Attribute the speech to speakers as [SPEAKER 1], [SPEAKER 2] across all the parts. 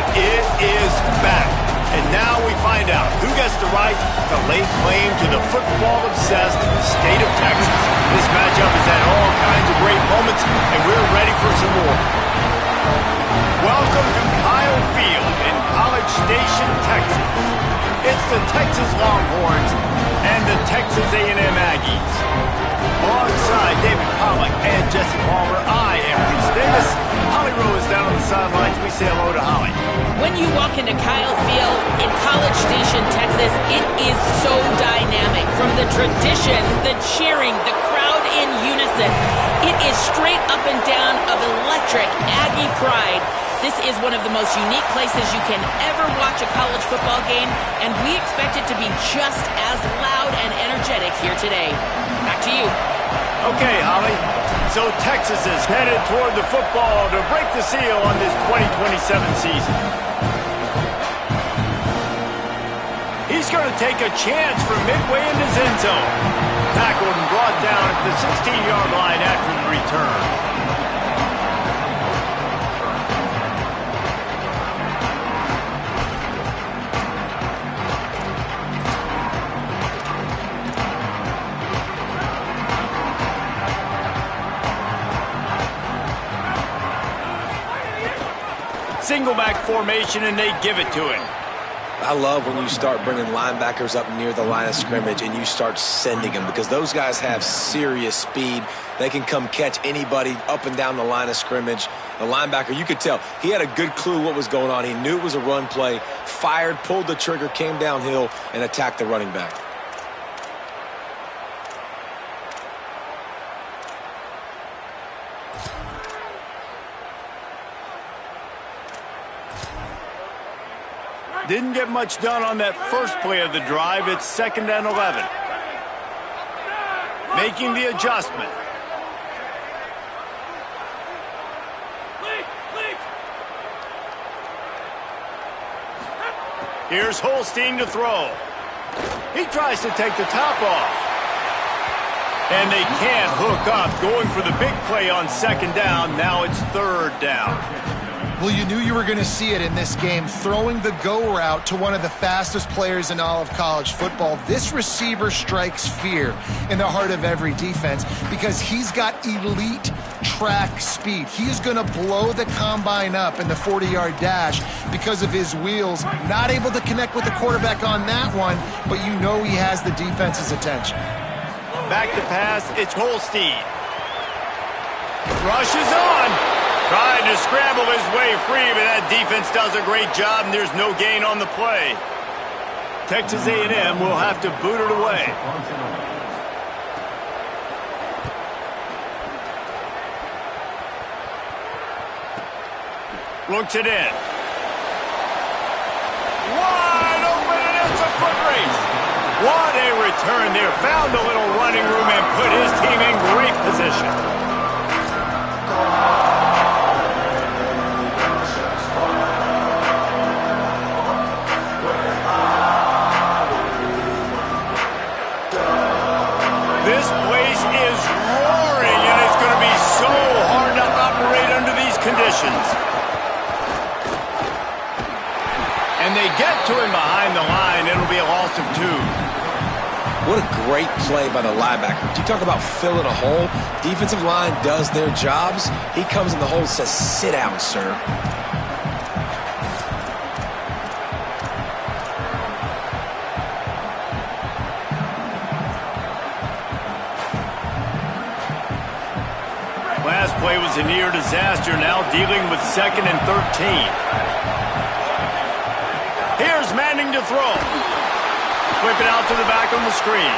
[SPEAKER 1] but it is back. And now we find out who gets the right to lay claim to the football-obsessed state of Texas. This matchup has had all kinds of great moments, and we're ready for some more. Welcome to Kyle Field in College Station, Texas. It's the Texas Longhorns and the Texas A&M Aggies. Alongside David Pollack and Jesse Palmer, I am Reese Davis. Holly Rowe is down on the sidelines. We say hello to Holly.
[SPEAKER 2] When you walk into Kyle Field in College Station, Texas, it is so dynamic. From the traditions, the cheering, the crowd in unison, it is straight up and down of electric Aggie pride. This is one of the most unique places you can ever watch a college football game, and we expect it to be just as loud and energetic here today. Back to you.
[SPEAKER 1] Okay, Holly. So Texas is headed toward the football to break the seal on this 2027 season. He's going to take a chance from midway in his end zone. Tackled and brought down at the 16-yard line after the return. Single back formation, and they give it to him.
[SPEAKER 3] I love when you start bringing linebackers up near the line of scrimmage and you start sending them, because those guys have serious speed. They can come catch anybody up and down the line of scrimmage. The linebacker, you could tell, he had a good clue what was going on. He knew it was a run play, fired, pulled the trigger, came downhill, and attacked the running back.
[SPEAKER 1] Didn't get much done on that first play of the drive. It's 2nd and 11. Making the adjustment. Here's Holstein to throw. He tries to take the top off. And they can't hook up. Going for the big play on 2nd down. Now it's 3rd down.
[SPEAKER 4] Well, you knew you were going to see it in this game, throwing the go route to one of the fastest players in all of college football. This receiver strikes fear in the heart of every defense because he's got elite track speed. He's going to blow the combine up in the 40-yard dash because of his wheels. Not able to connect with the quarterback on that one, but you know he has the defense's attention.
[SPEAKER 1] Back to pass, it's Holstein. Rushes on. Trying to scramble his way free, but that defense does a great job, and there's no gain on the play. Texas A&M will have to boot it away. Looks it in. Wide open, and it's a foot race. What a return there. Found a little running room and put his team in great position. This place is roaring, and it's going to be so hard to operate under these conditions. And they get to him behind the line. It'll be a loss of 2.
[SPEAKER 3] What a great play by the linebacker. You talk about filling a hole. Defensive line does their jobs. He comes in the hole and says, "Sit down, sir."
[SPEAKER 1] Last play was a near disaster, now dealing with 2nd and 13. Here's Manning to throw. Flip it out to the back on the screen.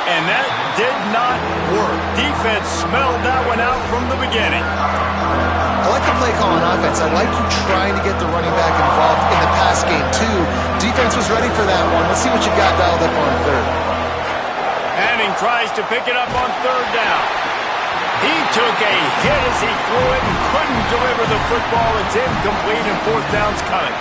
[SPEAKER 1] And that did not work. Defense smelled that one out from the beginning.
[SPEAKER 4] I like the play call on offense. I like you trying to get the running back involved in the pass game, too. Defense was ready for that one. Let's see what you got dialed up on 3rd.
[SPEAKER 1] Manning tries to pick it up on 3rd down. He took a hit as he threw it and couldn't deliver the football. It's incomplete, and 4th down's coming.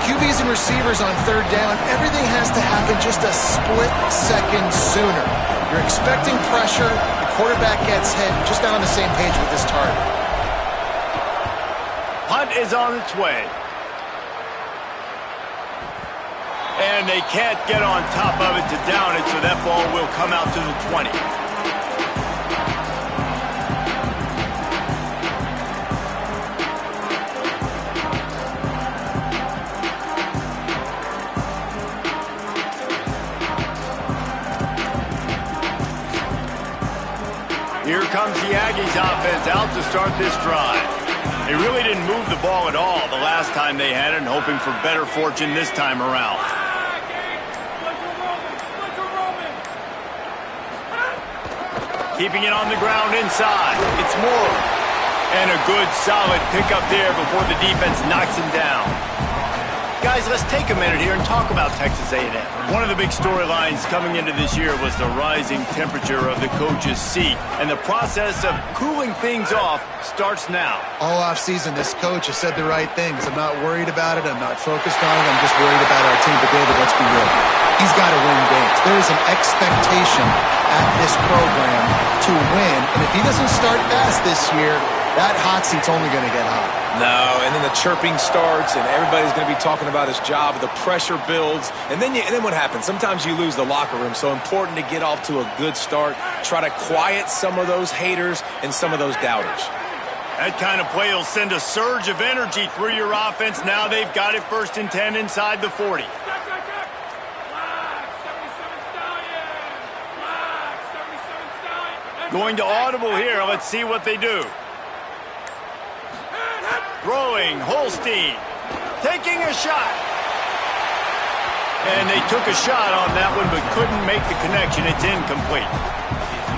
[SPEAKER 4] QBs and receivers on 3rd down, everything has to happen just a split second sooner. You're expecting pressure, the quarterback gets hit, just not on the same page with this target.
[SPEAKER 1] Punt is on its way. And they can't get on top of it to down it, so that ball will come out to the 20. Here comes the Aggies offense out to start this drive. They really didn't move the ball at all the last time they had it, and hoping for better fortune this time around. Keeping it on the ground inside. It's Moore. And a good, solid pickup there before the defense knocks him down. Guys, let's take a minute here and talk about Texas A&M. One of the big storylines coming into this year was the rising temperature of the coach's seat. And the process of cooling things off starts now.
[SPEAKER 4] All offseason, this coach has said the right things. I'm not worried about it. I'm not focused on it. I'm just worried about our team. But David, let's be real. He's got to win games. There is an expectation at this program to win. And if he doesn't start fast this year, that hot seat's only going to get hot.
[SPEAKER 3] No, and then the chirping starts, and everybody's going to be talking about his job. The pressure builds, and then what happens? Sometimes you lose the locker room. So important to get off to a good start. Try to quiet some of those haters and some of those doubters.
[SPEAKER 1] That kind of play will send a surge of energy through your offense. Now they've got it 1st and 10 inside the 40. Going to audible here. Let's see what they do. Throwing, Holstein, taking a shot. And they took a shot on that one, but couldn't make the connection. It's incomplete.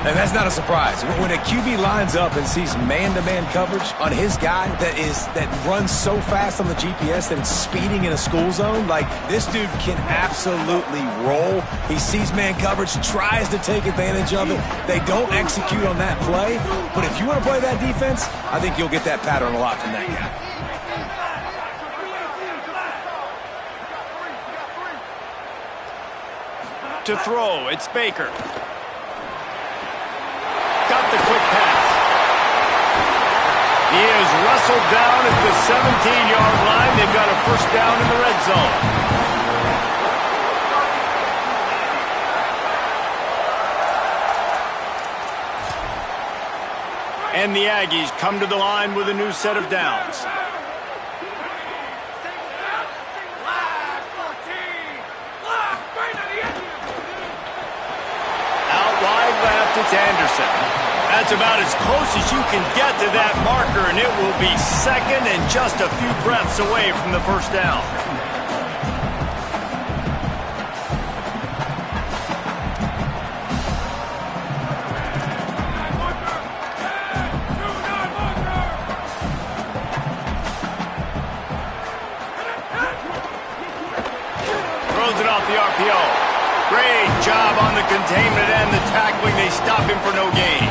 [SPEAKER 3] And that's not a surprise. When a QB lines up and sees man-to-man coverage on his guy that runs so fast on the GPS that it's speeding in a school zone, like, this dude can absolutely roll. He sees man coverage, tries to take advantage of it. They don't execute on that play. But if you want to play that defense, I think you'll get that pattern a lot from that guy.
[SPEAKER 1] To throw, it's Baker. Got the quick pass. He is wrestled down at the 17-yard line. They've got a 1st down in the red zone. And the Aggies come to the line with a new set of downs. It's Anderson. That's about as close as you can get to that marker, and it will be 2nd and just a few breaths away from the 1st down. Throws it off the RPO. Great job on the containment and the tackling. They stop him for no gain.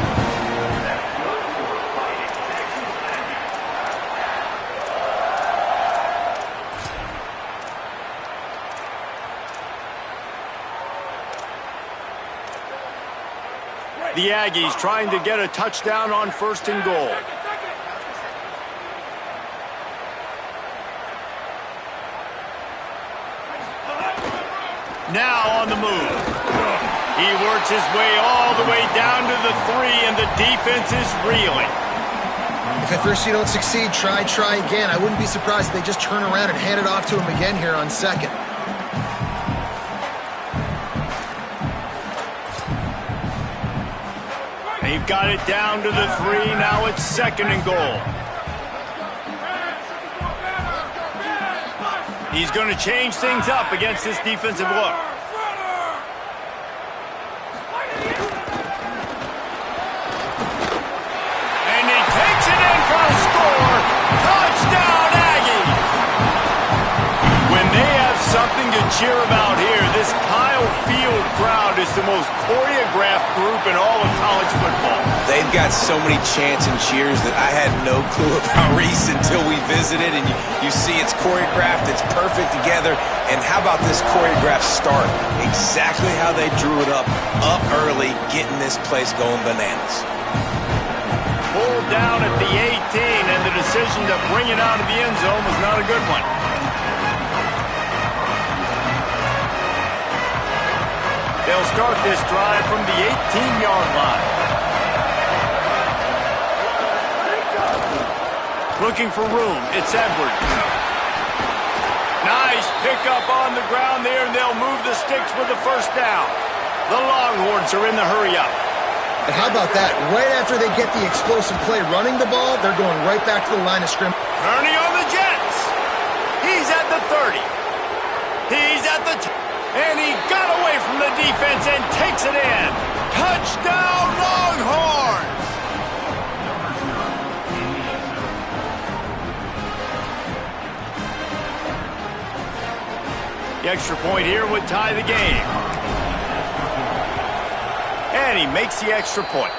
[SPEAKER 1] The Aggies trying to get a touchdown on 1st and goal. Now on the move. He works his way all the way down to the 3, and the defense is reeling.
[SPEAKER 4] If at first you don't succeed, try again. I wouldn't be surprised if they just turn around and hand it off to him again here on 2nd.
[SPEAKER 1] They've got it down to the 3. Now it's 2nd and goal. He's going to change things up against this defensive look. And he takes it in for a score. Touchdown, Aggies! When they have something to cheer about here, this Kyle Field crowd is the most choreographed group in all of college football.
[SPEAKER 3] They've got so many chants and cheers that I had no clue about Reese until we visited. And you see it's choreographed, it's perfect together. And how about this choreographed start? Exactly how they drew it up early, getting this place going bananas.
[SPEAKER 1] Pulled down at the 18, and the decision to bring it out of the end zone was not a good one. start this drive from the 18-yard line. Looking for room. It's Edwards. Nice pickup on the ground there, and they'll move the sticks with the first down. The Longhorns are in the hurry-up.
[SPEAKER 4] And how about that? Right after they get the explosive play running the ball, they're going right back to the line of scrimmage.
[SPEAKER 1] Turning on the Jets. He's at the 30. He's at the and he got away from the defense and takes it in. Touchdown, Longhorns! The extra point here would tie the game. And he makes the extra point.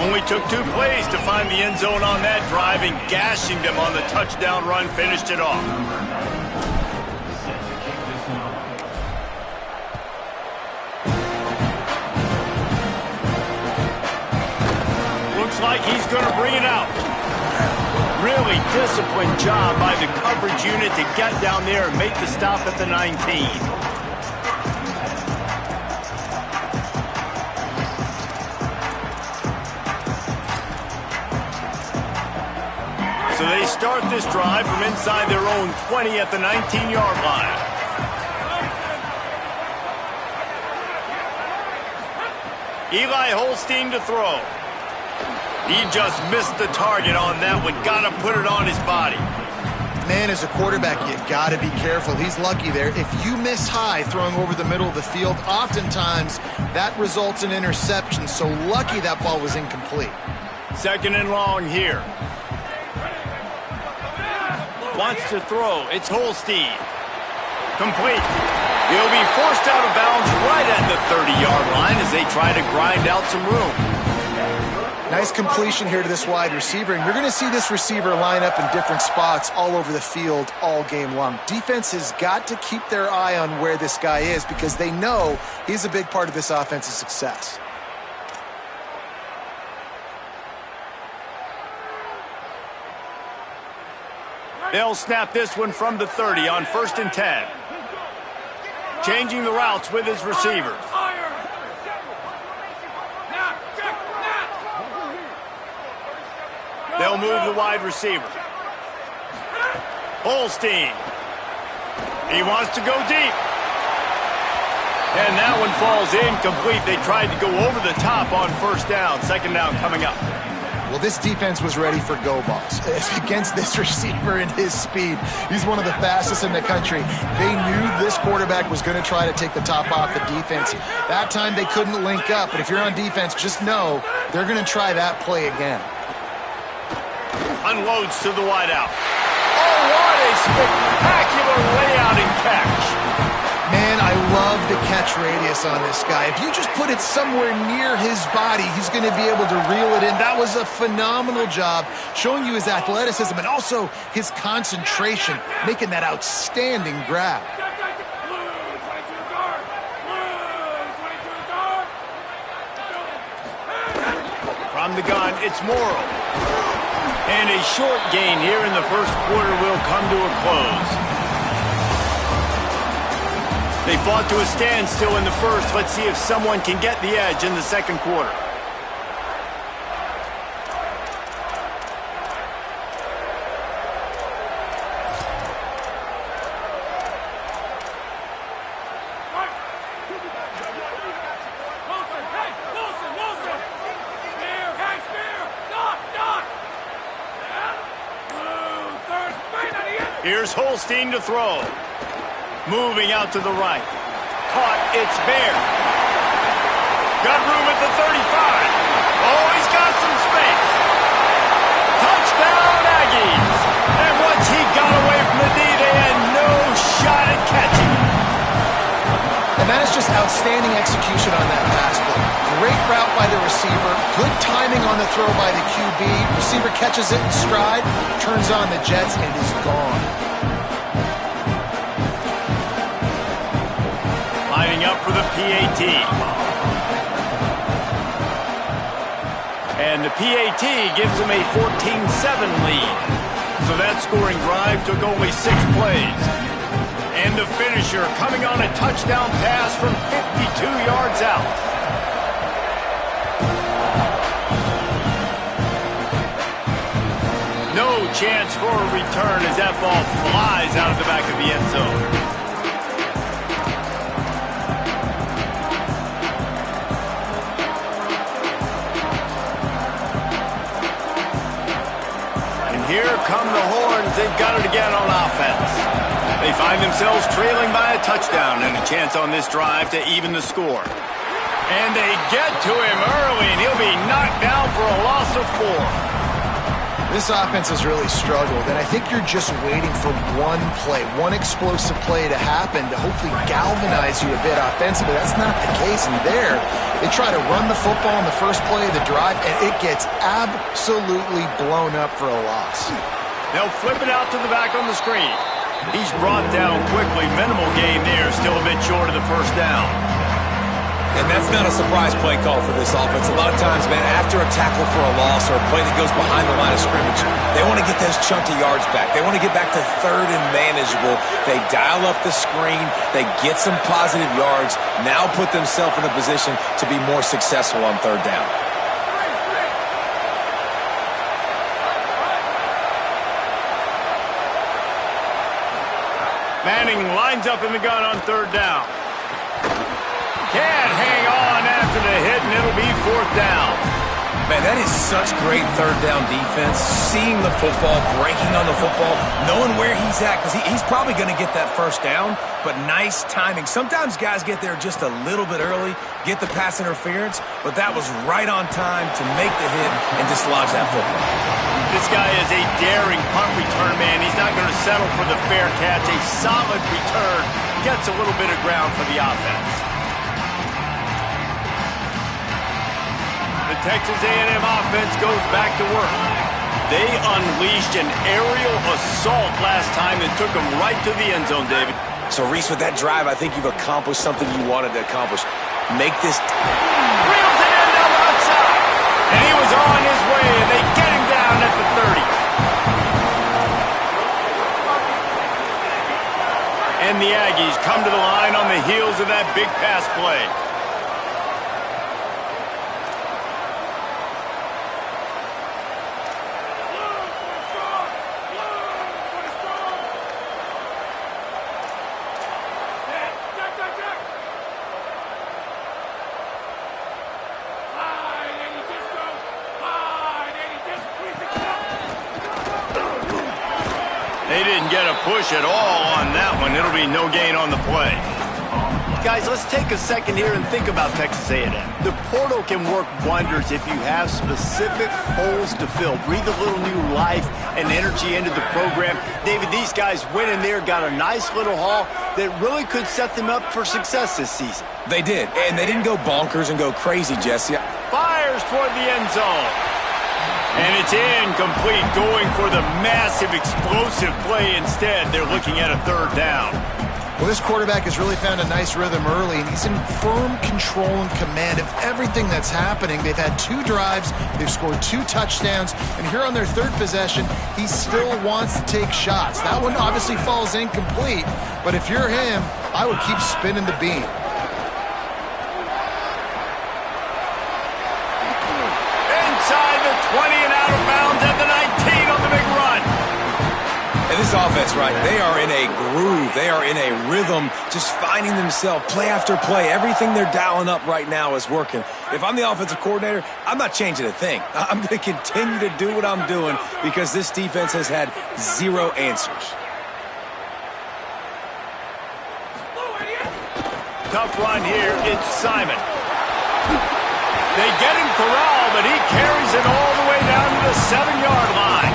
[SPEAKER 1] Only took 2 plays to find the end zone on that drive, and gashing them on the touchdown run finished it off. Looks like he's going to bring it out. Really disciplined job by the coverage unit to get down there and make the stop at the 19. So they start this drive from inside their own 20 at the 19-yard line. Eli Holstein to throw. He just missed the target on that one. Got to put it on his body.
[SPEAKER 4] Man, as a quarterback, you got to be careful. He's lucky there. If you miss high throwing over the middle of the field, oftentimes that results in interception. So lucky that ball was incomplete.
[SPEAKER 1] Second and long here. Wants to throw. It's Holstein. Complete. He'll be forced out of bounds right at the 30-yard line as they try to grind out some room.
[SPEAKER 4] Nice completion here to this wide receiver, and you're going to see this receiver line up in different spots all over the field all game long. Defense has got to keep their eye on where this guy is because they know he's a big part of this offense's success.
[SPEAKER 1] They'll snap this one from the 30 on 1st and 10. Changing the routes with his receivers. They'll move the wide receiver. Holstein. He wants to go deep. And that one falls incomplete. They tried to go over the top on 1st down. 2nd down coming up.
[SPEAKER 4] Well, this defense was ready for go balls. Against this receiver and his speed, he's one of the fastest in the country. They knew this quarterback was going to try to take the top off the defense. That time they couldn't link up, but if you're on defense, just know they're going to try that play again.
[SPEAKER 1] Unloads to the wideout. Oh, what a spectacular layout and catch.
[SPEAKER 4] Man, I love the catch radius on this guy. If you just put it somewhere near his body, he's going to be able to reel it in. That was a phenomenal job, showing you his athleticism and also his concentration, making that outstanding grab.
[SPEAKER 1] From the gun, it's Morrow. And a short gain here in the 1st quarter will come to a close. They fought to a standstill in the 1st. Let's see if someone can get the edge in the 2nd quarter. Here's Holstein to throw. Moving out to the right. Caught, it's Bear. Got room at the 35. Oh, he's got some space. Touchdown, Aggies. And once he got away from the D, they had no shot at catching him.
[SPEAKER 4] And that is just outstanding execution on that pass play. Great route by the receiver. Good timing on the throw by the QB. Receiver catches it in stride, turns on the jets, and is gone.
[SPEAKER 1] Lining up for the PAT. And the PAT gives them a 14-7 lead. So that scoring drive took only 6 plays. And the finisher coming on a touchdown pass from 52 yards out. No chance for a return as that ball flies out of the back of the end zone. Here come the Horns. They've got it again on offense. They find themselves trailing by a touchdown and a chance on this drive to even the score. And they get to him early, and he'll be knocked down for a loss of 4.
[SPEAKER 4] This offense has really struggled, and I think you're just waiting for one play, one explosive play to happen to hopefully galvanize you a bit offensively. That's not the case, and there, they try to run the football in the first play of the drive, and it gets absolutely blown up for a loss.
[SPEAKER 1] They'll flip it out to the back on the screen. He's brought down quickly. Minimal gain there, still a bit short of the first down.
[SPEAKER 3] And that's not a surprise play call for this offense. A lot of times, man, after a tackle for a loss or a play that goes behind the line of scrimmage, they want to get those chunky yards back. They want to get back to third and manageable. They dial up the screen. They get some positive yards. Now put themselves in a position to be more successful on third down.
[SPEAKER 1] Manning lines up in the gun on third down. Can't hang on after the hit, and it'll be fourth down.
[SPEAKER 3] Man, that is such great third down defense. Seeing the football, breaking on the football, knowing where he's at, because he's probably going to get that first down, but nice timing. Sometimes guys get there just a little bit early, get the pass interference, but that was right on time to make the hit and dislodge that football.
[SPEAKER 1] This guy is a daring punt return man. He's not going to settle for the fair catch. A solid return gets a little bit of ground for the offense. The Texas A&M offense goes back to work. They unleashed an aerial assault last time that took them right to the end zone, David.
[SPEAKER 3] So, Reese, with that drive, I think you've accomplished something you wanted to accomplish. Make this...
[SPEAKER 1] Reels it in down the outside. And he was on his way, and they get him down at the 30. And the Aggies come to the line on the heels of that big pass play. They didn't get a push at all on that one. It'll be no gain on the play. Guys, let's take a second here and think about Texas A&M. The portal can work wonders if you have specific holes to fill. Breathe a little new life and energy into the program. David, these guys went in there, got a nice little haul that really could set them up for success this season.
[SPEAKER 3] They did, and they didn't go bonkers and go crazy, Jesse.
[SPEAKER 1] Fires toward the end zone. And it's incomplete, going for the massive explosive play instead. They're looking at a third down.
[SPEAKER 4] Well, this quarterback has really found a nice rhythm early, and he's in firm control and command of everything that's happening. They've had 2 drives, they've scored 2 touchdowns, and here on their third possession, he still wants to take shots. That one obviously falls incomplete, but if you're him, I would keep spinning the beam.
[SPEAKER 1] Inside the 20 and out of bounds at the 19 on the big run.
[SPEAKER 3] And this offense, right, they are in a groove. They are in a rhythm, just finding themselves play after play. Everything they're dialing up right now is working. If I'm the offensive coordinator, I'm not changing a thing. I'm going to continue to do what I'm doing because this defense has had 0 answers.
[SPEAKER 1] Tough run here. It's Simon. They get him corralled, but he carries it all the way down to the 7-yard line.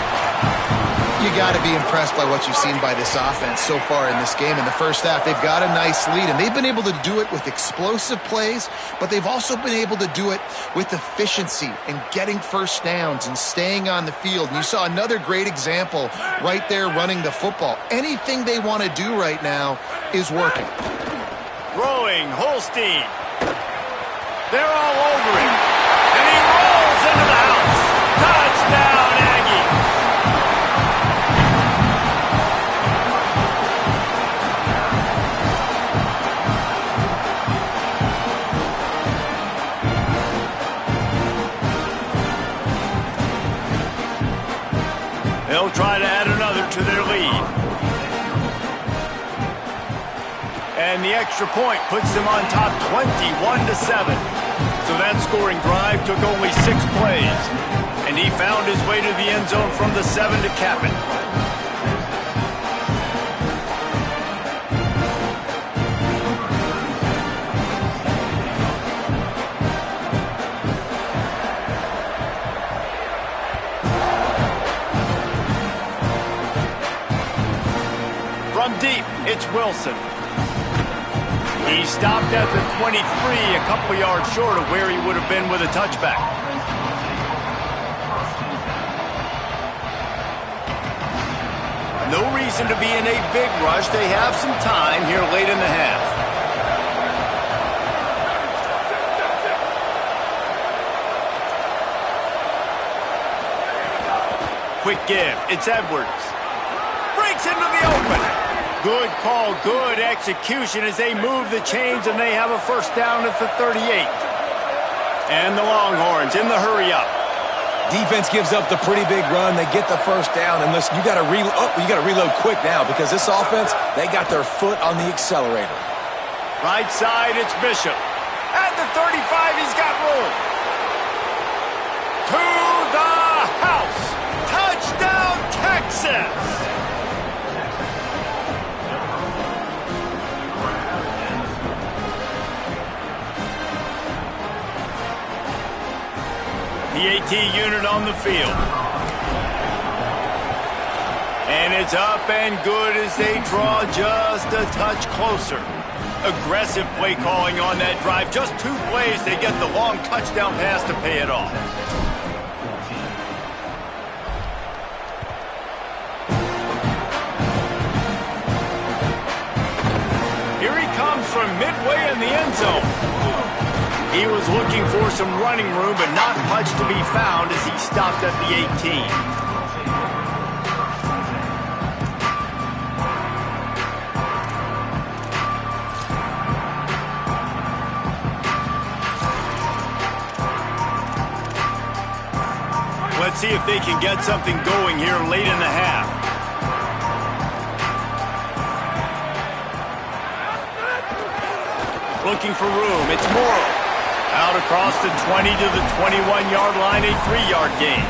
[SPEAKER 4] You got to be impressed by what you've seen by this offense so far in this game. In the first half, they've got a nice lead, and they've been able to do it with explosive plays, but they've also been able to do it with efficiency and getting first downs and staying on the field. And you saw another great example right there running the football. Anything they want to do right now is working.
[SPEAKER 1] Throwing, Holstein. They're all over him. And he rolls into the house. Touchdown, Aggie. And the extra point puts them on top 21-7. So that scoring drive took only 6 plays. And he found his way to the end zone from the 7 to cap it. From deep, it's Wilson. He stopped at the 23, a couple yards short of where he would have been with a touchback. No reason to be in a big rush. They have some time here late in the half. Quick give. It's Edwards. Breaks into the open. Good call, good execution as they move the chains and they have a first down at the 38. And the Longhorns in the hurry up.
[SPEAKER 3] Defense gives up the pretty big run. They get the first down. And listen, you got to reload quick now because this offense, they got their foot on the accelerator.
[SPEAKER 1] Right side, it's Bishop. At the 35, he's got room. To the house. Touchdown, Texas! The AT unit on the field. And it's up and good as they draw just a touch closer. Aggressive play calling on that drive. Just 2 plays, they get the long touchdown pass to pay it off. Here he comes from midway in the end zone. He was looking for some running room, but not much to be found as he stopped at the 18. Let's see if they can get something going here late in the half. Looking for room, it's Morrow. Out across the 20 to the 21-yard line, a 3-yard gain.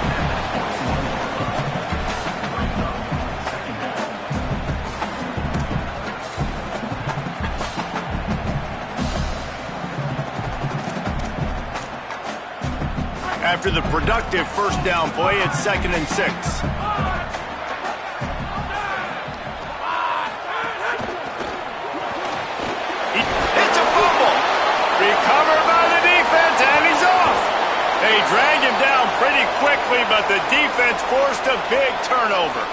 [SPEAKER 1] After the productive first down play, it's 2nd and 6. It's a fumble. Recovered by the defense, and he's off. They drag him down pretty quickly, but the defense forced a big turnover.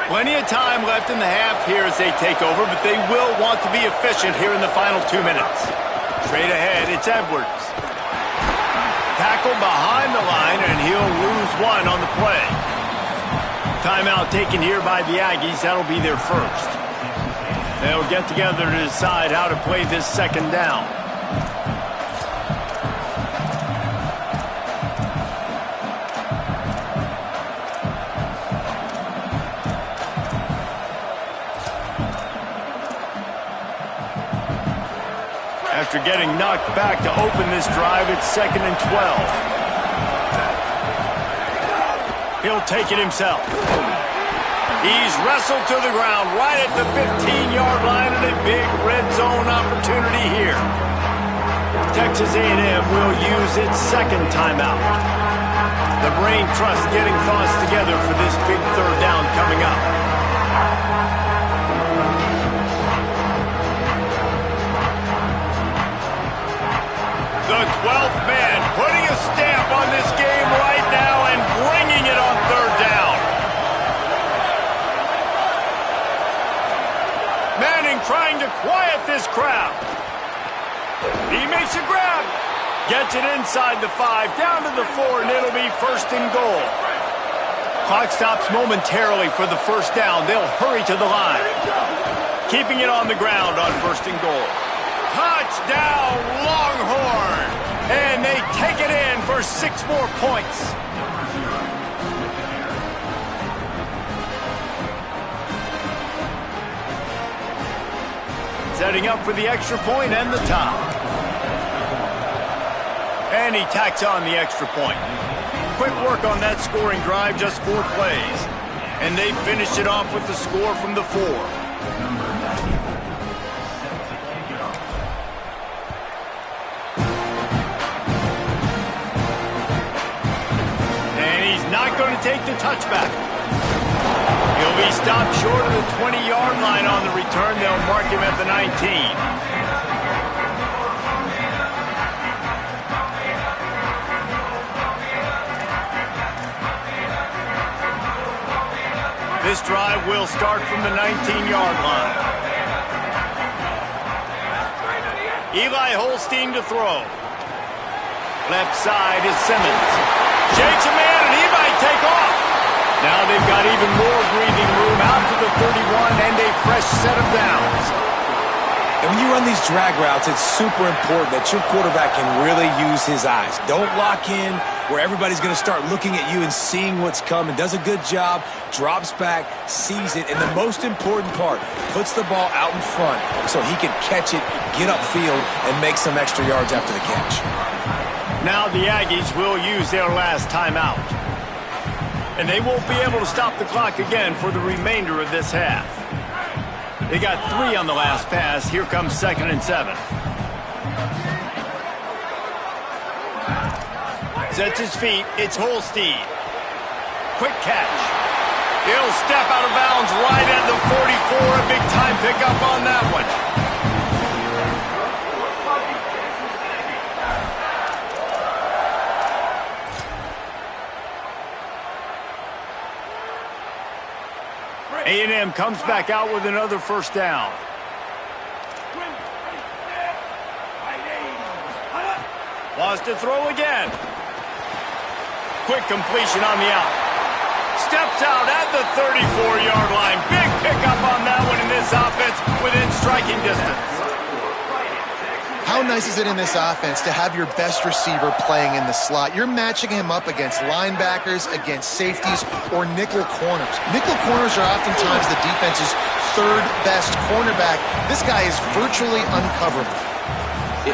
[SPEAKER 1] Plenty of time left in the half here as they take over, but they will want to be efficient here in the final 2 minutes. Straight ahead, it's Edwards. Tackled behind the line, and he'll lose 1 on the play. Timeout taken here by the Aggies. That'll be their first. They'll get together to decide how to play this second down. After getting knocked back to open this drive, it's 2nd and 12. He'll take it himself. He's wrestled to the ground right at the 15-yard line, and a big red zone opportunity here. Texas A&M will use its second timeout. The Brain Trust getting thoughts together for this big third down coming up. The 12th man putting a stamp on this game right now and bringing it on third down. Manning trying to quiet this crowd. He makes a grab. Gets it inside the 5, down to the 4, and it'll be 1st and goal. Clock stops momentarily for the first down. They'll hurry to the line. Keeping it on the ground on 1st and goal. Touchdown, Longhorn! And they take it in for for 6 more points. Setting up for the extra point and the top. And he tacks on the extra point. Quick work on that scoring drive, just 4 plays. And they finished it off with the score from the 4. And he's not going to take the touchback. He'll be stopped short of the 20-yard line on the return. They'll mark him at the 19. This drive will start from the 19-yard line. Eli Holstein to throw. Left side is Simmons. Shakes a man, and he might take off. Now they've got even more breathing room out to the 31 and a fresh set of downs.
[SPEAKER 3] And when you run these drag routes, it's super important that your quarterback can really use his eyes. Don't lock in where everybody's going to start looking at you and seeing what's coming. Does a good job, drops back, sees it, and the most important part, puts the ball out in front so he can catch it, get upfield, and make some extra yards after the catch.
[SPEAKER 1] Now the Aggies will use their last timeout. And they won't be able to stop the clock again for the remainder of this half. They got 3 on the last pass. Here comes 2nd and 7. Sets his feet. It's Holstein. Quick catch. He'll step out of bounds right at the 44. A big time pickup on that one. A&M comes back out with another first down. Wants to throw again. Quick completion on the out. Steps out at the 34-yard line. Big pickup on that one in this offense within striking distance.
[SPEAKER 4] How nice is it in this offense to have your best receiver playing in the slot? You're matching him up against linebackers, against safeties, or nickel corners. Nickel corners are oftentimes the defense's 3rd best cornerback. This guy is virtually uncoverable.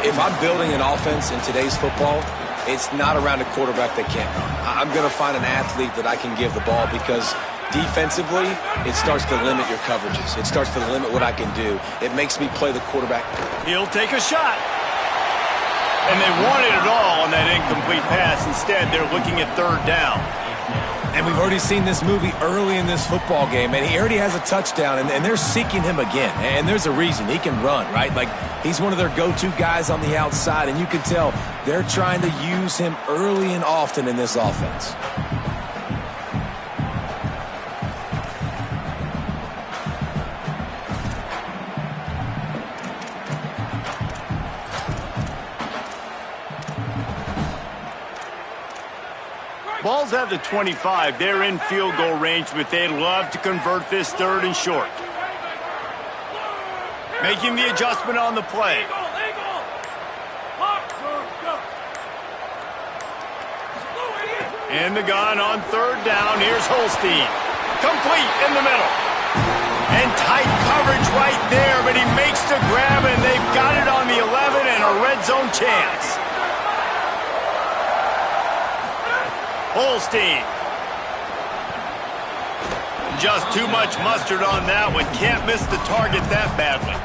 [SPEAKER 3] If I'm building an offense in today's football, it's not around a quarterback that can't run. I'm going to find an athlete that I can give the ball because defensively, it starts to limit your coverages. It starts to limit what I can do. It makes me play the quarterback.
[SPEAKER 1] He'll take a shot. And they wanted it all on that incomplete pass. Instead, they're looking at 3rd down.
[SPEAKER 3] And we've already seen this movie early in this football game, and he already has a touchdown, and they're seeking him again. And there's a reason. He can run, right? Like, he's one of their go-to guys on the outside, and you can tell they're trying to use him early and often in this offense.
[SPEAKER 1] Ball's at the 25. They're in field goal range, but they'd love to convert this 3rd and short. Making the adjustment on the play. In the gun on 3rd down. Here's Holstein. Complete in the middle. And tight coverage right there, but he makes the grab, and they've got it on the 11 and a red zone chance. Holstein. Just too much mustard on that one. Can't miss the target that badly.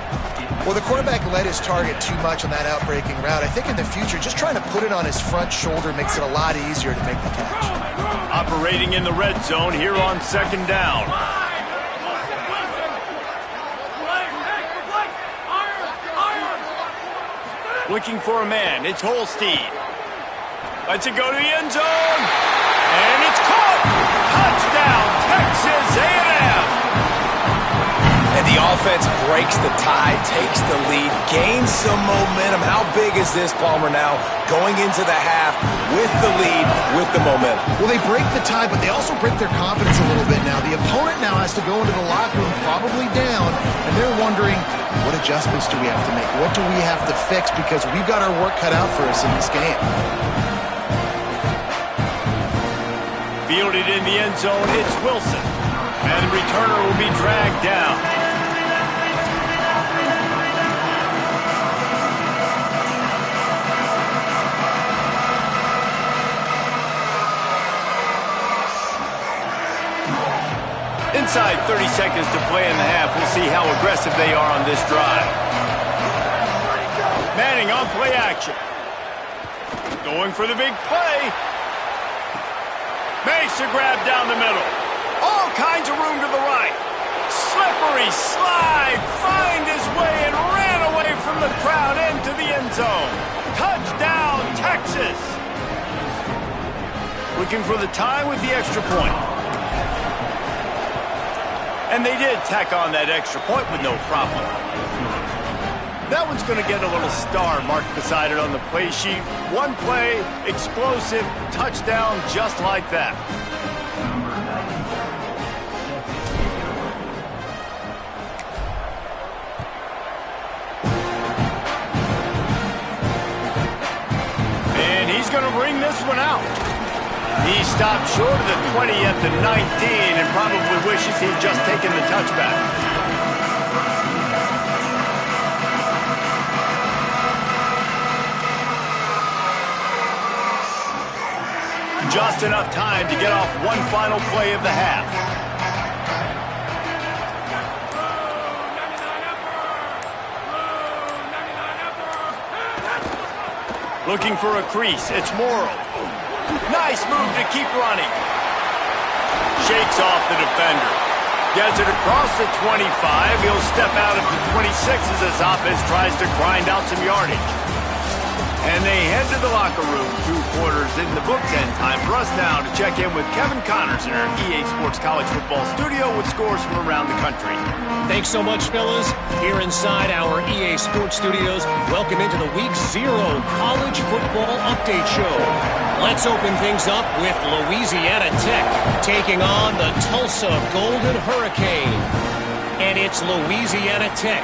[SPEAKER 4] Well, the quarterback led his target too much on that outbreaking route. I think in the future, just trying to put it on his front shoulder makes it a lot easier to make the catch.
[SPEAKER 1] Operating in the red zone here on 2nd down. Looking for a man. It's Holstein. Lets it go to the end zone. And it's caught. Touchdown, Texas A&M.
[SPEAKER 3] And the offense breaks the tie, takes the lead, gains some momentum. How big is this, Palmer, now going into the half with the lead, with the momentum?
[SPEAKER 4] Well, they break the tie, but they also break their confidence a little bit now. The opponent now has to go into the locker room probably down, and they're wondering, what adjustments do we have to make? What do we have to fix? Because we've got our work cut out for us in this game.
[SPEAKER 1] Fielded in the end zone, it's Wilson. And the returner will be dragged down. Inside 30 seconds to play in the half. We'll see how aggressive they are on this drive. Manning on play action. Going for the big play. Makes a grab down the middle. All kinds of room to the right. Slippery slide. Find his way and ran away from the crowd into the end zone. Touchdown, Texas. Looking for the tie with the extra point. And they did tack on that extra point with no problem. That one's going to get a little star marked beside it on the play sheet. One play, explosive, touchdown, just like that. And he's going to bring this one out. He stopped short of the 20 at the 19 and probably wishes he'd just taken the touchback. Just enough time to get off one final play of the half. Looking for a crease. It's Morrow. Nice move to keep running. Shakes off the defender. Gets it across the 25. He'll step out of the 26 as his offense tries to grind out some yardage. And they head to the locker room. 2 quarters in the books, and time for us now to check in with Kevin Connors in our EA Sports College Football studio with scores from around the country.
[SPEAKER 5] Thanks so much, fellas. Here inside our EA Sports studios, welcome into the Week 0 College Football Update Show. Let's open things up with Louisiana Tech taking on the Tulsa Golden Hurricane. And it's Louisiana Tech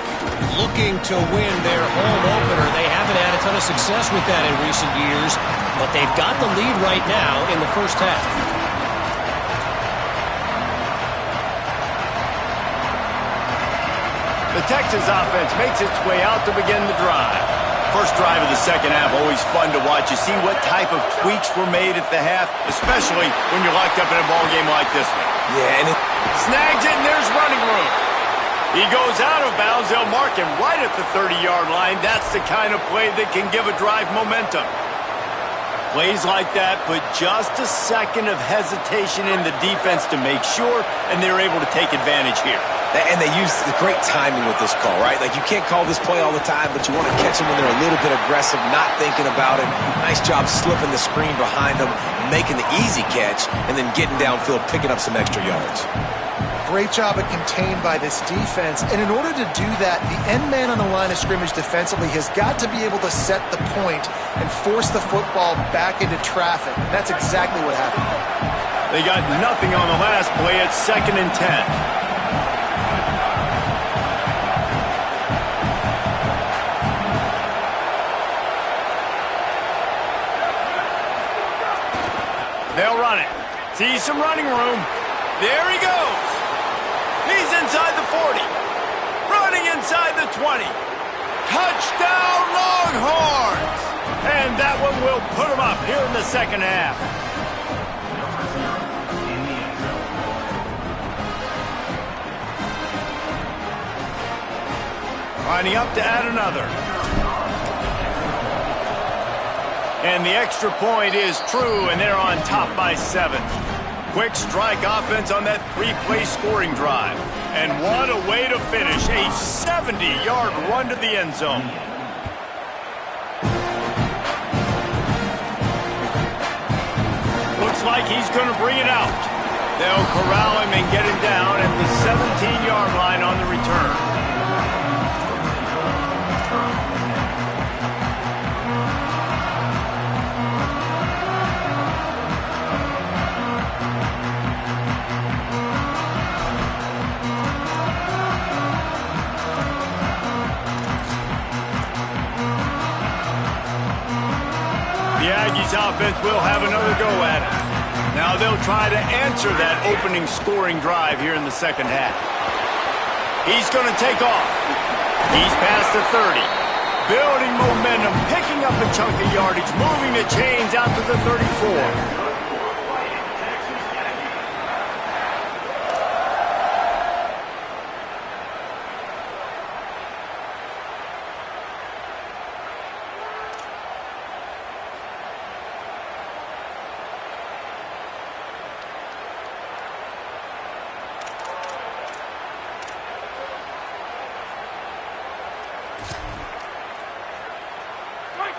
[SPEAKER 5] looking to win their home opener. They haven't had a ton of success with that in recent years, but they've got the lead right now in the first half.
[SPEAKER 1] The Texas offense makes its way out to begin the drive. First drive of the second half, always fun to watch. You see what type of tweaks were made at the half, especially when you're locked up in a ball game like this one.
[SPEAKER 3] Yeah, and it
[SPEAKER 1] snags it, and there's running room. He goes out of bounds. They'll mark him right at the 30-yard line. That's the kind of play that can give a drive momentum. Plays like that put just a second of hesitation in the defense to make sure, and they're able to take advantage here.
[SPEAKER 3] And they use the great timing with this call, right? Like, you can't call this play all the time, but you want to catch them when they're a little bit aggressive, not thinking about it. Nice job slipping the screen behind them, making the easy catch, and then getting downfield, picking up some extra yards.
[SPEAKER 4] Great job of contained by this defense. And in order to do that, the end man on the line of scrimmage defensively has got to be able to set the point and force the football back into traffic. And that's exactly what happened.
[SPEAKER 1] They got nothing on the last play. It's 2nd and 10. They'll run it. See some running room. There he goes. He's inside the 40. Running inside the 20. Touchdown, Longhorns! And that one will put them up here in the second half. Lining up to add another. And the extra point is true, and they're on top by 7. Quick strike offense on that 3-play scoring drive. And what a way to finish. A 70-yard run to the end zone. Looks like he's going to bring it out. They'll corral him and get him down at the 17-yard line on the return. The Aggies offense will have another go at it. Now they'll try to answer that opening scoring drive here in the second half. He's going to take off. He's past the 30. Building momentum, picking up a chunk of yardage, moving the chains out to the 34.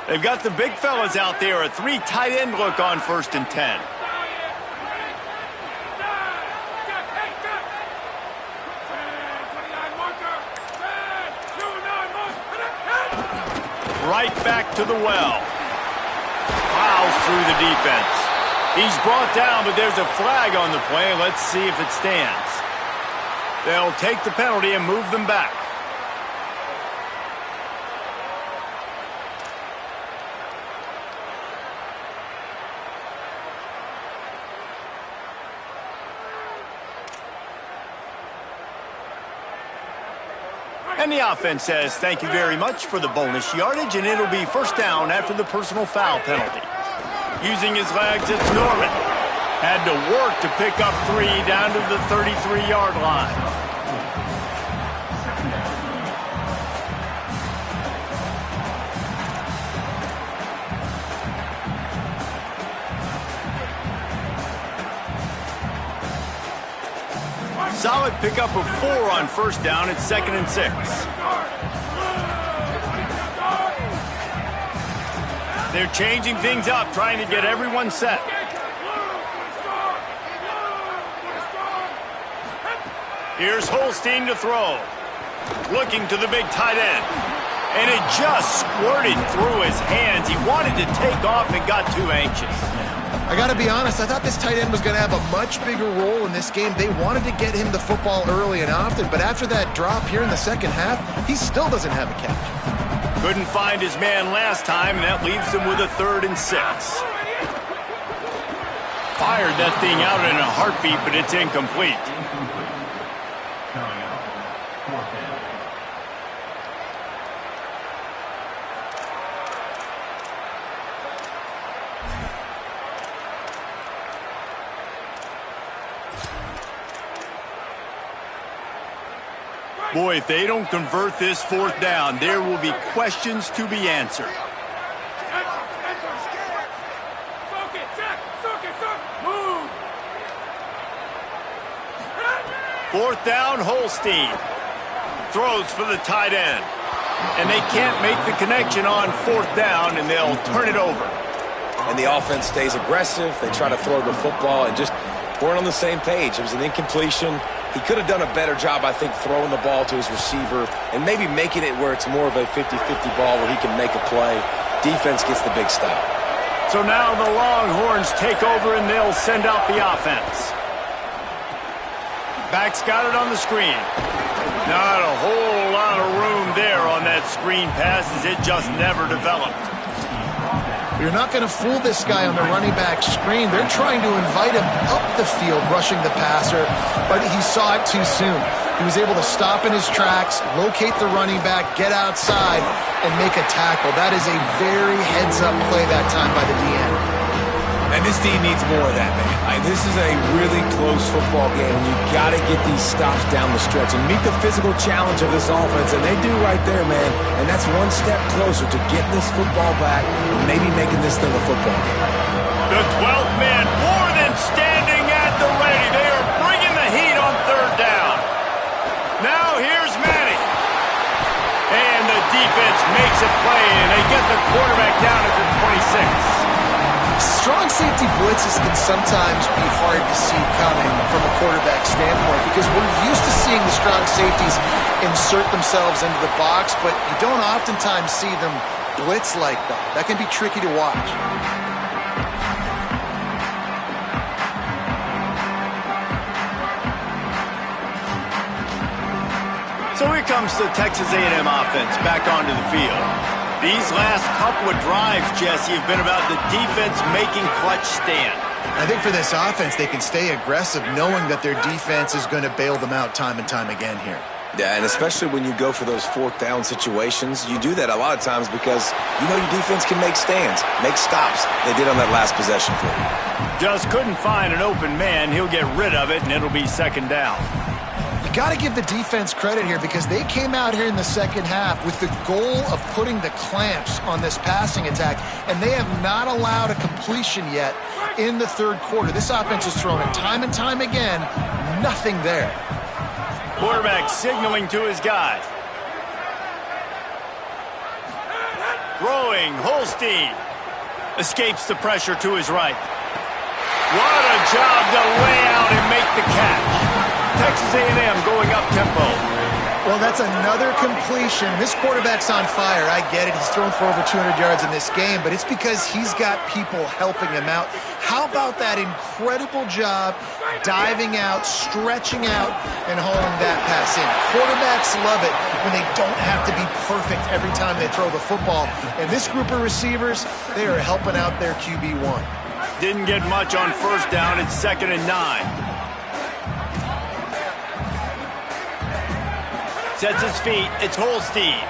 [SPEAKER 1] They've got the big fellas out there, a 3 tight end look on 1st and 10. Right back to the well. Plows through the defense. He's brought down, but there's a flag on the play. Let's see if it stands. They'll take the penalty and move them back. And the offense says thank you very much for the bonus yardage, and it'll be 1st down after the personal foul penalty. Using his legs, it's Norman. Had to work to pick up 3 down to the 33-yard line. Solid pickup of 4 on 1st down. It's 2nd and 6. They're changing things up, trying to get everyone set. Here's Holstein to throw. Looking to the big tight end. And it just squirted through his hands. He wanted to take off and got too anxious.
[SPEAKER 4] I got to be honest, I thought this tight end was going to have a much bigger role in this game. They wanted to get him the football early and often, but after that drop here in the second half, he still doesn't have a catch.
[SPEAKER 1] Couldn't find his man last time, and that leaves him with a 3rd and 6. Fired that thing out in a heartbeat, but it's incomplete. Boy, if they don't convert this 4th down, there will be questions to be answered. Fourth down, Holstein. Throws for the tight end. And they can't make the connection on 4th down, and they'll turn it over.
[SPEAKER 3] And the offense stays aggressive. They try to throw the football and just weren't on the same page. It was an incompletion. He could have done a better job, I think, throwing the ball to his receiver and maybe making it where it's more of a 50-50 ball where he can make a play. Defense gets the big stop.
[SPEAKER 1] So now the Longhorns take over and they'll send out the offense. Back's got it on the screen. Not a whole lot of room there on that screen pass as it just never developed.
[SPEAKER 4] You're not going to fool this guy on the running back screen. They're trying to invite him up the field, rushing the passer, but he saw it too soon. He was able to stop in his tracks, locate the running back, get outside, and make a tackle. That is a very heads-up play that time by the DN.
[SPEAKER 3] And this team needs more of that, man. This is a really close football game, and you've got to get these stops down the stretch and meet the physical challenge of this offense, and they do right there, man. And that's one step closer to getting this football back and maybe making this thing a football game.
[SPEAKER 1] The 12th man more than standing at the ready. They are bringing the heat on 3rd down. Now here's Manning. And the defense makes a play, and they get the quarterback down at the 26.
[SPEAKER 4] Strong safety blitzes can sometimes be hard to see coming from a quarterback standpoint because we're used to seeing the strong safeties insert themselves into the box, but you don't oftentimes see them blitz like that. That can be tricky to watch.
[SPEAKER 1] So here comes the Texas A&M offense back onto the field. These last couple of drives, Jesse, have been about the defense making clutch stand.
[SPEAKER 4] I think for this offense, they can stay aggressive knowing that their defense is going to bail them out time and time again here.
[SPEAKER 3] Yeah, and especially when you go for those fourth down situations, you do that a lot of times because you know your defense can make stands, make stops. They did on that last possession for you.
[SPEAKER 1] Just couldn't find an open man. He'll get rid of it, and it'll be second down.
[SPEAKER 4] You got to give the defense credit here because they came out here in the second half with the goal of putting the clamps on this passing attack, and they have not allowed a completion yet in the third quarter. This offense is throwing it time and time again. Nothing there.
[SPEAKER 1] Quarterback signaling to his guys. Throwing, Holstein. Escapes the pressure to his right. What a job to lay out and make the catch. Texas A&M going up tempo.
[SPEAKER 4] Well, that's another completion. This quarterback's on fire. I get it. He's thrown for over 200 yards in this game, but it's because he's got people helping him out. How about that incredible job diving out, stretching out, and hauling that pass in? Quarterbacks love it when they don't have to be perfect every time they throw the football. And this group of receivers, they are helping out their QB1.
[SPEAKER 1] Didn't get much on first down. It's 2nd and 9. Sets his feet. It's Holstein.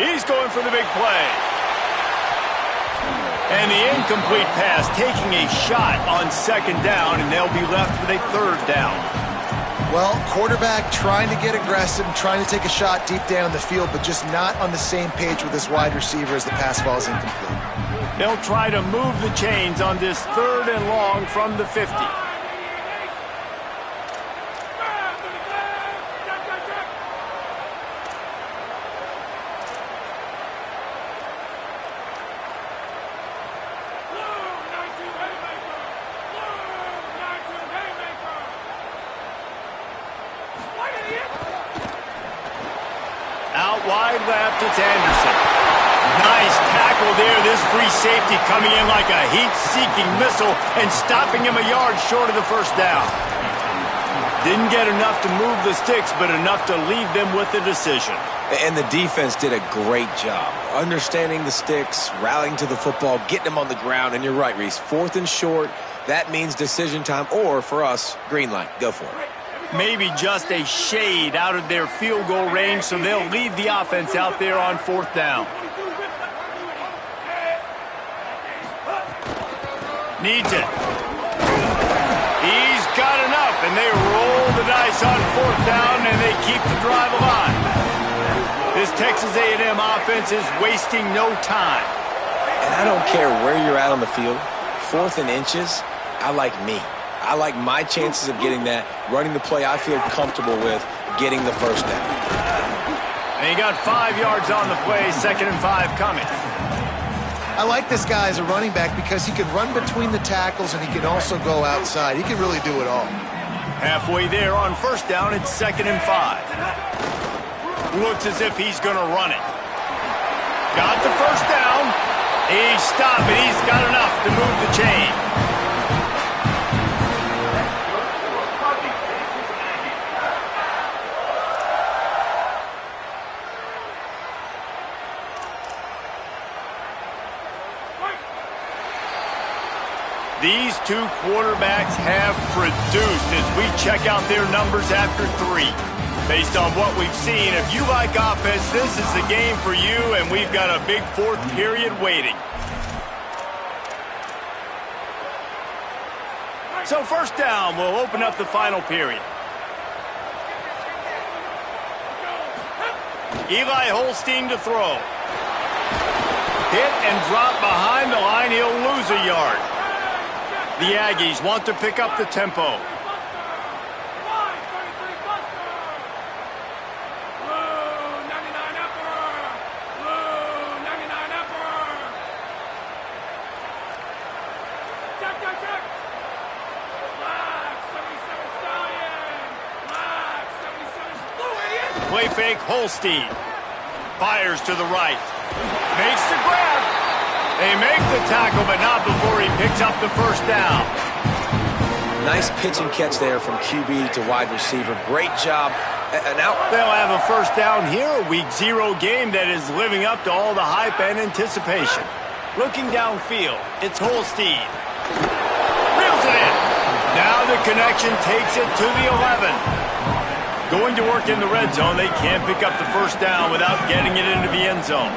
[SPEAKER 1] He's going for the big play. And the incomplete pass, taking a shot on 2nd down, and they'll be left with a 3rd down.
[SPEAKER 4] Well, quarterback trying to get aggressive, trying to take a shot deep down the field, but just not on the same page with his wide receiver as the pass falls incomplete.
[SPEAKER 1] They'll try to move the chains on this 3rd and long from the 50. Out wide left, it's Anderson. Nice tackle there. This free safety coming in like a heat-seeking missile and stopping him a yard short of the 1st down. Didn't get enough to move the sticks, but enough to leave them with the decision.
[SPEAKER 3] And the defense did a great job understanding the sticks, rallying to the football, getting them on the ground. And you're right, Reese, 4th and short, that means decision time, or for us, green light. Go for it.
[SPEAKER 1] Maybe just a shade out of their field goal range, so they'll lead the offense out there on 4th down. Needs it. He's got enough, and they roll the dice on 4th down, and they keep the drive alive. This Texas A&M offense is wasting no time.
[SPEAKER 3] And I don't care where you're at on the field, 4th and inches, I like me. I like my chances of getting that, running the play I feel comfortable with, getting the 1st down.
[SPEAKER 1] And he got 5 yards on the play, 2nd and 5 coming.
[SPEAKER 4] I like this guy as a running back because he can run between the tackles and he can also go outside. He can really do it all.
[SPEAKER 1] Halfway there on 1st down, it's 2nd and 5. Looks as if he's going to run it. Got the 1st down. He's stopped, and he's got enough to move the chain. These two quarterbacks have produced as we check out their numbers after 3. Based on what we've seen, if you like offense, this is the game for you, and we've got a big 4th period waiting. So 1st down will open up the final period. Eli Holstein to throw. Hit and drop behind the line. He'll lose a yard. The Aggies want to pick up the tempo. Play fake, Holstein. Fires to the right. Makes the grab. They make the tackle, but not before he picks up the 1st down.
[SPEAKER 3] Nice pitch and catch there from QB to wide receiver. Great job. Now
[SPEAKER 1] they'll have a 1st down here, a Week 0 game that is living up to all the hype and anticipation. Looking downfield, it's Holstein. Now the connection takes it to the 11. Going to work in the red zone. They can't pick up the first down without getting it into the end zone.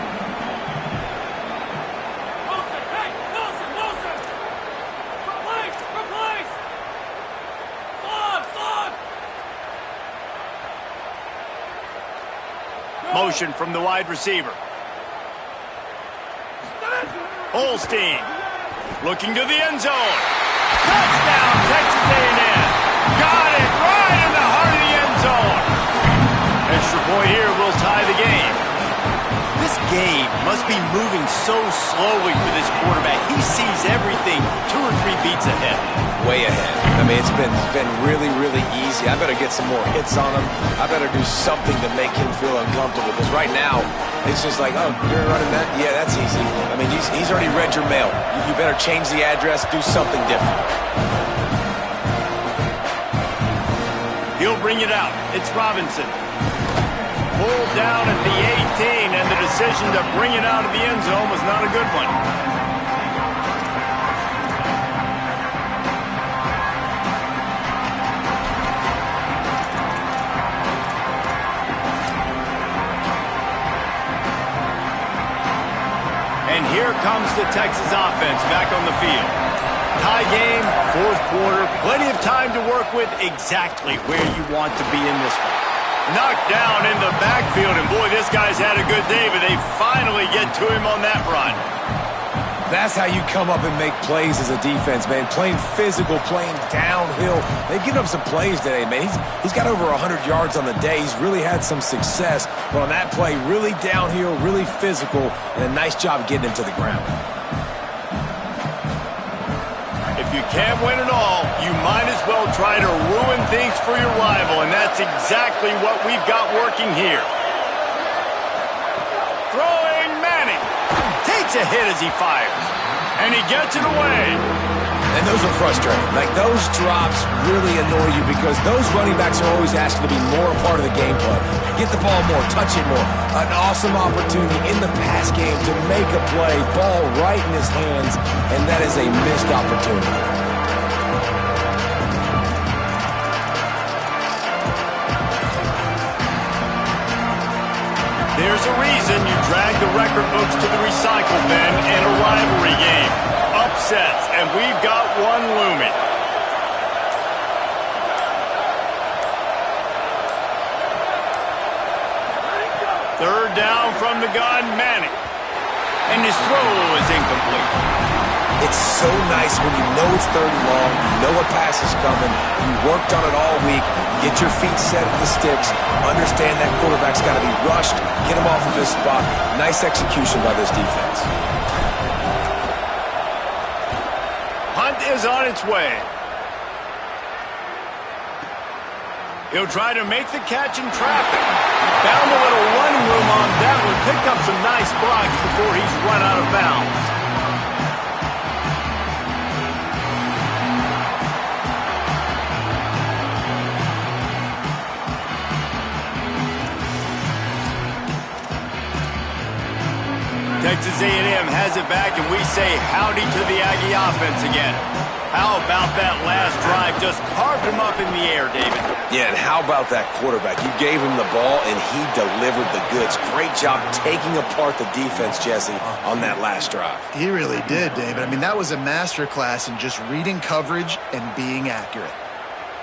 [SPEAKER 1] Motion from the wide receiver. Holstein looking to the end zone. Touchdown, Texas A&M. Got it right in the heart of the end zone. Extra point here will tie the game. This game must be moving so slowly for this quarterback. He sees everything 2 or 3 beats ahead.
[SPEAKER 3] Way ahead. I mean, it's been really, really easy. I better get some more hits on him. I better do something to make him feel uncomfortable. Because right now, it's just like, oh, you're running that? Yeah, that's easy. I mean, he's already read your mail. You better change the address, do something different.
[SPEAKER 1] He'll bring it out. It's Robinson. Pulled down at the 18, and the decision to bring it out of the end zone was not a good one. And here comes the Texas offense back on the field. Tie game, 4th quarter, plenty of time to work with, exactly where you want to be in this one. Knocked down in the backfield, and boy, this guy's had a good day, but they finally get to him on that run.
[SPEAKER 3] That's how you come up and make plays as a defense, man. Playing physical, playing downhill. They've given up some plays today, man. He's got over 100 yards on the day. He's really had some success. But on that play, really downhill, really physical, and a nice job getting him to the ground.
[SPEAKER 1] If you can't win it all, you might as well try to ruin things for your rival, and that's exactly what we've got working here. Throwing Manning. Takes a hit as he fires, and he gets it away.
[SPEAKER 3] And those are frustrating. Like, those drops really annoy you because those running backs are always asking to be more a part of the game plan. Get the ball more, touch it more. An awesome opportunity in the pass game to make a play, ball right in his hands, and that is a missed opportunity.
[SPEAKER 1] There's a reason you drag the record books to the recycle bin in a rivalry game. Upsets, and we've got one looming. Third down from the gun, Manning. And his throw is incomplete.
[SPEAKER 3] It's so nice when you know it's 3rd and long, you know a pass is coming, you worked on it all week, you get your feet set at the sticks, understand that quarterback's got to be rushed, get him off of his spot. Nice execution by this defense.
[SPEAKER 1] Hunt is on its way. He'll try to make the catch in traffic. Found a little running room on that one. Picked up some nice blocks before he's run out of bounds. Texas A&M has it back, and we say howdy to the Aggie offense again. How about that last drive? Just carved him up in the air, David.
[SPEAKER 3] Yeah, and how about that quarterback? You gave him the ball, and he delivered the goods. Great job taking apart the defense, Jesse, on that last drive.
[SPEAKER 4] He really did, David. I mean, that was a masterclass in just reading coverage and being accurate.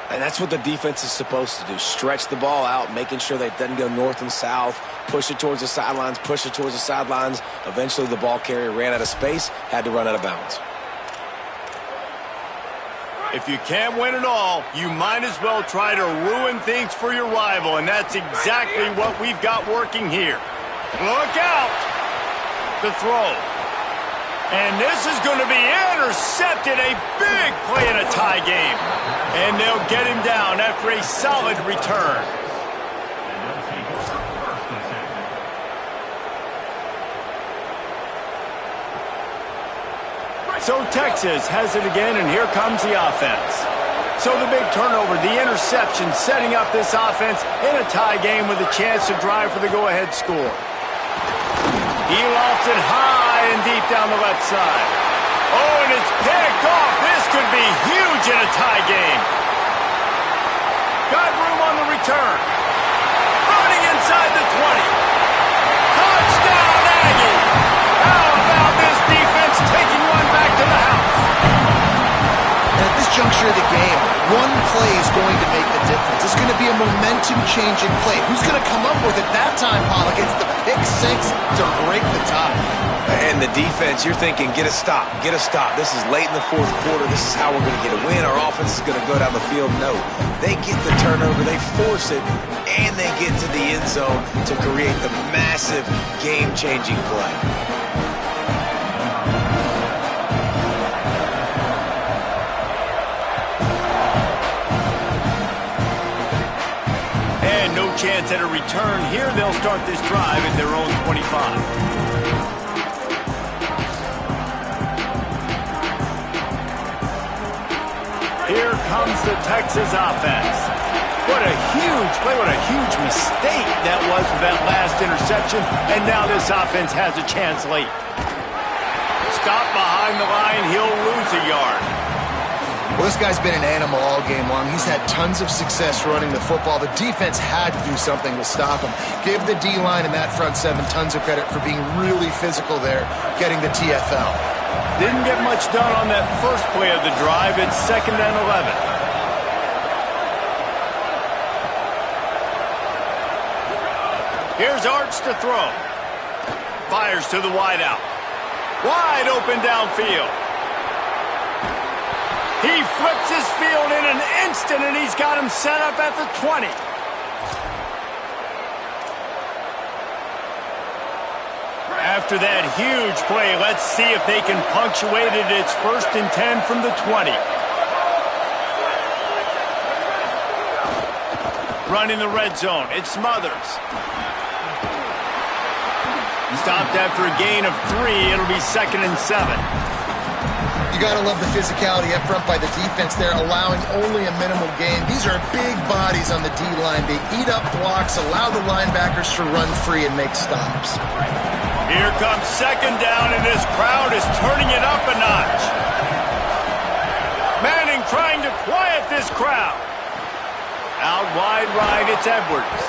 [SPEAKER 3] And that's what the defense is supposed to do. Stretch the ball out, making sure they doesn't go north and south, push it towards the sidelines, push it towards the sidelines. Eventually, the ball carrier ran out of space, had to run out of bounds.
[SPEAKER 1] If you can't win it all, you might as well try to ruin things for your rival, and that's exactly what we've got working here. Look out! The throw. And this is going to be intercepted. A big play in a tie game. And they'll get him down after a solid return. So Texas has it again, and here comes the offense. So the big turnover, the interception, setting up this offense in a tie game with a chance to drive for the go-ahead score. He lofts it high and deep down the left side. Oh, and it's picked off. This could be huge in a tie game. return. Running inside the 20. Touchdown, Aggie! How about this defense taking one back to the house?
[SPEAKER 4] At this juncture of the game, one play is going to make the difference. It's going to be a momentum-changing play. Who's going to come up with it that time, Pollock? It's the pick six to break the tie.
[SPEAKER 3] And the defense, you're thinking, get a stop, get a stop. This is late in the fourth quarter. This is how we're going to get a win. Our offense is going to go down the field. No, they get the turnover, they force it, and they get to the end zone to create the massive game-changing play.
[SPEAKER 1] And no chance at a return here. They'll start this drive at their own 25. Here comes the Texas offense. What a huge play, what a huge mistake that was with that last interception. And now this offense has a chance late. Stop behind the line, he'll lose a yard.
[SPEAKER 4] Well, this guy's been an animal all game long. He's had tons of success running the football. The defense had to do something to stop him. Give the D-line and that front seven tons of credit for being really physical there, getting the TFL.
[SPEAKER 1] Didn't get much done on that first play of the drive. It's 2nd and 11. Here's Arch to throw. Fires to the wideout. Wide open downfield. He flips his field in an instant, and he's got him set up at the 20. After that huge play, let's see if they can punctuate it. It's 1st and 10 from the 20. Running the red zone. It's Smothers. Stopped after a gain of 3. It'll be 2nd and 7.
[SPEAKER 4] You got to love the physicality up front by the defense there, allowing only a minimal gain. These are big bodies on the D-line. They eat up blocks, allow the linebackers to run free and make stops.
[SPEAKER 1] Here comes 2nd down, and this crowd is turning it up a notch. Manning trying to quiet this crowd. Out wide right, it's Edwards.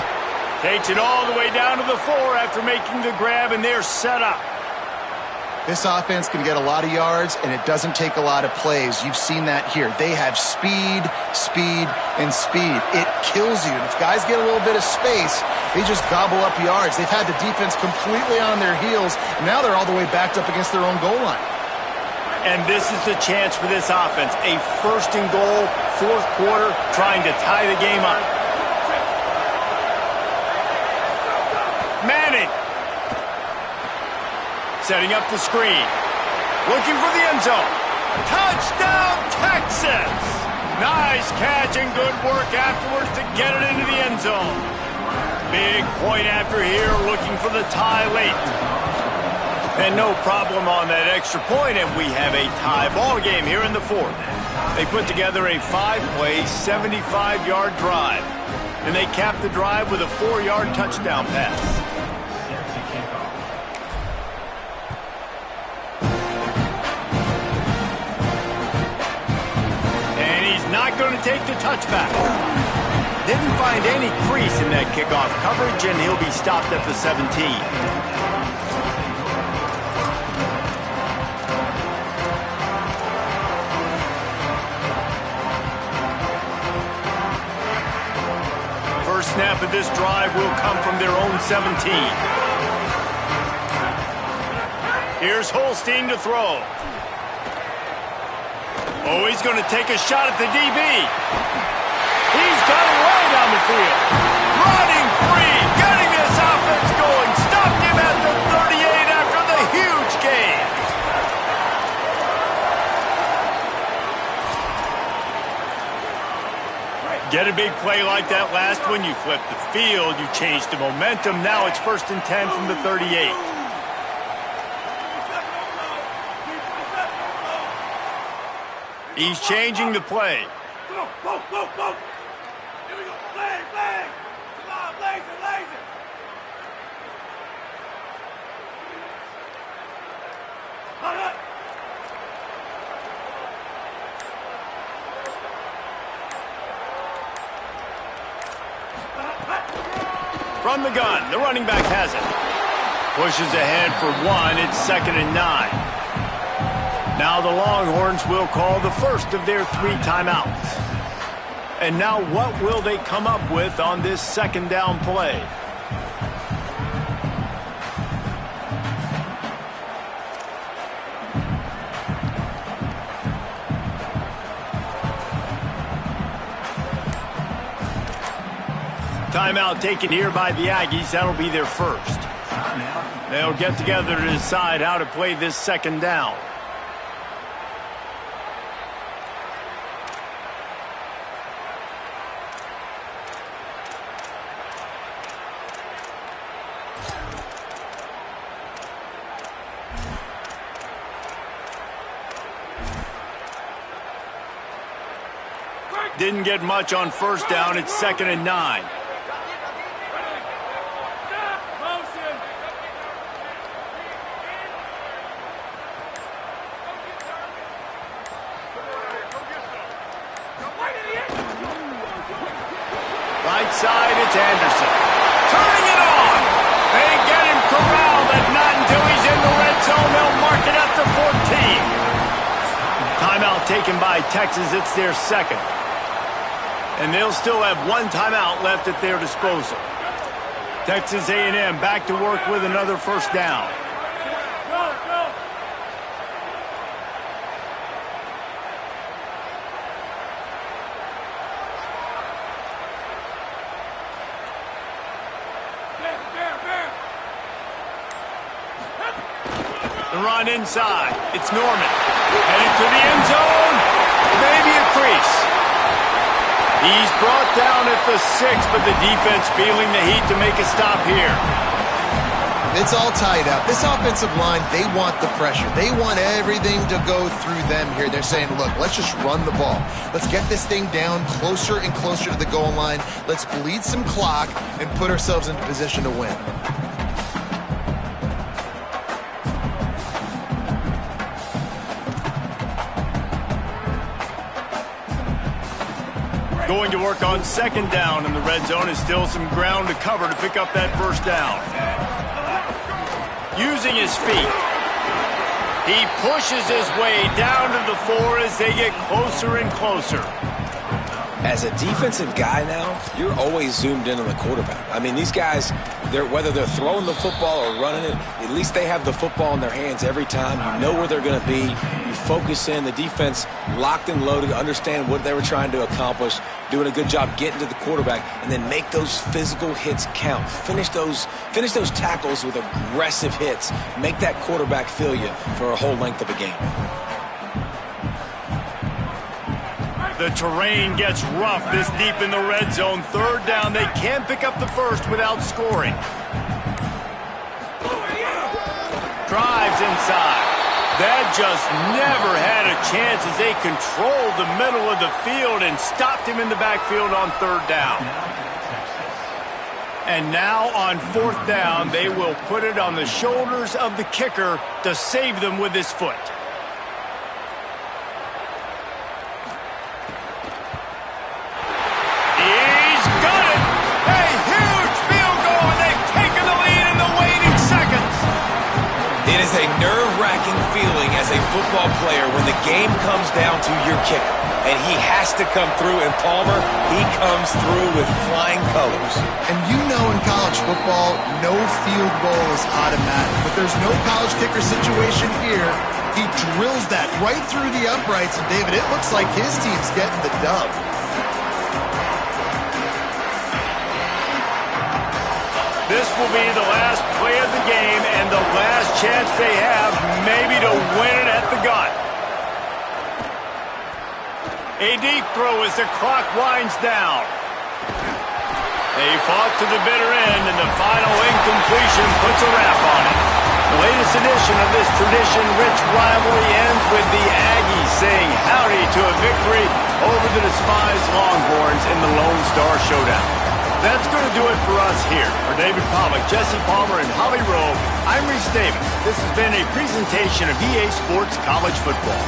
[SPEAKER 1] Takes it all the way down to the 4 after making the grab, and they're set up.
[SPEAKER 4] This offense can get a lot of yards, and it doesn't take a lot of plays. You've seen that here. They have speed, speed, and speed. It kills you. And if guys get a little bit of space, they just gobble up yards. They've had the defense completely on their heels, and now they're all the way backed up against their own goal line.
[SPEAKER 1] And this is the chance for this offense. A 1st and goal, 4th quarter, trying to tie the game up. Manning. Setting up the screen. Looking for the end zone. Touchdown, Texas! Nice catch and good work afterwards to get it into the end zone. Big point after here, looking for the tie late. And no problem on that extra point, and we have a tie ball game here in the 4th. They put together a 5-play, 75-yard drive. And they capped the drive with a 4-yard touchdown pass. Not going to take the touchback. Didn't find any crease in that kickoff coverage, and he'll be stopped at the 17. First snap of this drive will come from their own 17. Here's Holstein to throw. Oh, he's going to take a shot at the DB. He's got it right on the field. Running free, getting this offense going. Stopped him at the 38 after the huge gain. Get a big play like that last one, you flip the field, you change the momentum. Now it's 1st and 10 from the 38. He's changing the play.
[SPEAKER 6] Go, go, go, go. Here we go. Blaze, blaze. Come on, blaze it, blaze it. All right.
[SPEAKER 1] From the gun, the running back has it. Pushes ahead for 1. It's 2nd and 9. Now the Longhorns will call the first of their 3 timeouts. And now what will they come up with on this 2nd down play? Timeout taken here by the Aggies. That'll be their first. They'll get together to decide how to play this 2nd down. Didn't get much on 1st down. It's 2nd and 9. Right side, it's Anderson. Turning it on. They get him corralled, but not until he's in the red zone. They'll mark it at the 14. Timeout taken by Texas. It's their 2nd. And they'll still have 1 timeout left at their disposal. Texas A&M back to work with another 1st down. The run inside. It's Norman. Heading to the end zone. Maybe a crease. He's brought down at the 6, but the defense feeling the heat to make a stop here.
[SPEAKER 4] It's all tied up. This offensive line, they want the pressure. They want everything to go through them here. They're saying, look, let's just run the ball. Let's get this thing down closer and closer to the goal line. Let's bleed some clock and put ourselves into position to win.
[SPEAKER 1] Going to work on 2nd down, and the red zone is still some ground to cover to pick up that 1st down. Using his feet. He pushes his way down to the 4 as they get closer and closer.
[SPEAKER 3] As a defensive guy now, you're always zoomed in on the quarterback. I mean, these guys, whether they're throwing the football or running it, at least they have the football in their hands every time. You know where they're going to be. You focus in. The defense locked and loaded, understand what they were trying to accomplish, doing a good job getting to the quarterback, and then make those physical hits count. Finish those tackles with aggressive hits. Make that quarterback feel you for a whole length of a game.
[SPEAKER 1] The terrain gets rough this deep in the red zone. 3rd down, they can't pick up the 1st without scoring. Drives inside. That just never had a chance as they controlled the middle of the field and stopped him in the backfield on 3rd down. And now on 4th down, they will put it on the shoulders of the kicker to save them with his foot.
[SPEAKER 3] It is a nerve-wracking feeling as a football player when the game comes down to your kicker. And he has to come through, and Palmer, he comes through with flying colors.
[SPEAKER 4] And you know in college football, no field goal is automatic. But there's no college kicker situation here. He drills that right through the uprights, and David, it looks like his team's getting the dub.
[SPEAKER 1] This will be the last play of the game and the last chance they have maybe to win it at the gun. A deep throw as the clock winds down. They fought to the bitter end, and the final incompletion puts a wrap on it. The latest edition of this tradition-rich rivalry ends with the Aggies saying howdy to a victory over the despised Longhorns in the Lone Star Showdown. That's going to do it for us here. For David Pollack, Jesse Palmer, and Holly Rowe, I'm Reese Davis. This has been a presentation of EA Sports College Football.